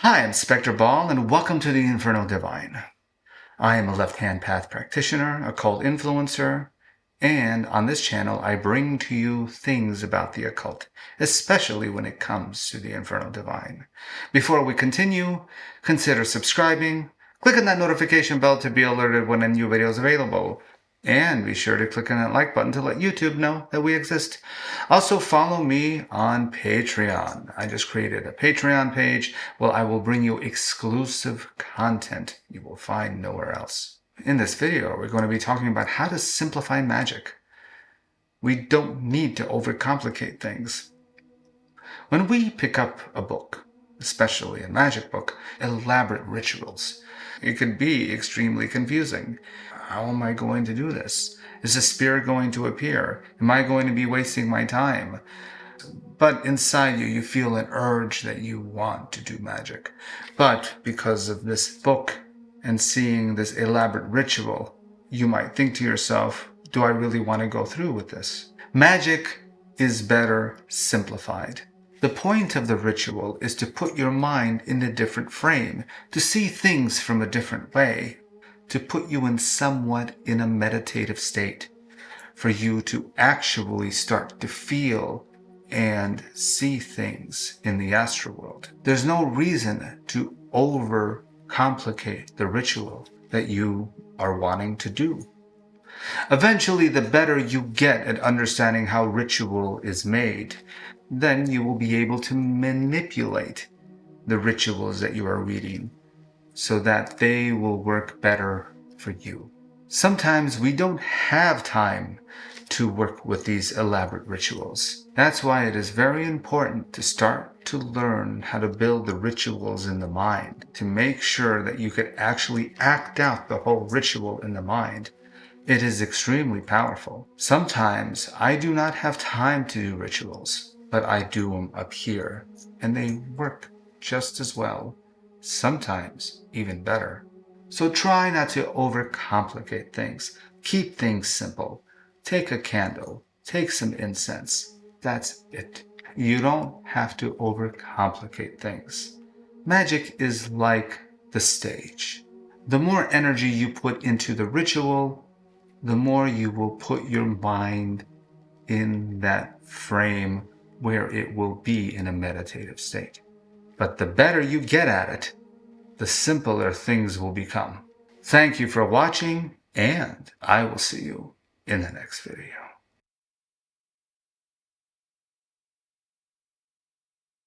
Hi, I'm SpektorBaal, and welcome to the Infernal Divine. I am a left-hand path practitioner, occult influencer, and on this channel I bring to you things about the occult, especially when it comes to the Infernal Divine. Before we continue, consider subscribing, click on that notification bell to be alerted when a new video is available, and be sure to click on that like button to let YouTube know that we exist. Also, follow me on Patreon. I just created a Patreon page where I will bring you exclusive content you will find nowhere else. In this video, we're going to be talking about how to simplify magic. We don't need to overcomplicate things. When we pick up a book, especially a magic book, elaborate rituals, it could be extremely confusing. How am I going to do this? Is a spirit going to appear? Am I going to be wasting my time? But inside you, you feel an urge that you want to do magic. But because of this book and seeing this elaborate ritual, you might think to yourself, do I really want to go through with this? Magic is better simplified. The point of the ritual is to put your mind in a different frame, to see things from a different way, to put you in somewhat in a meditative state, for you to actually start to feel and see things in the astral world. There's no reason to overcomplicate the ritual that you are wanting to do. Eventually, the better you get at understanding how ritual is made, then you will be able to manipulate the rituals that you are reading so that they will work better for you. Sometimes we don't have time to work with these elaborate rituals. That's why it is very important to start to learn how to build the rituals in the mind, to make sure that you could actually act out the whole ritual in the mind. It is extremely powerful. Sometimes I do not have time to do rituals, but I do them up here, and they work just as well, sometimes even better. So try not to overcomplicate things. Keep things simple. Take a candle, take some incense. That's it. You don't have to overcomplicate things. Magic is like the stage. The more energy you put into the ritual, the more you will put your mind in that frame where it will be in a meditative state. But the better you get at it, the simpler things will become. Thank you for watching, and I will see you in the next video.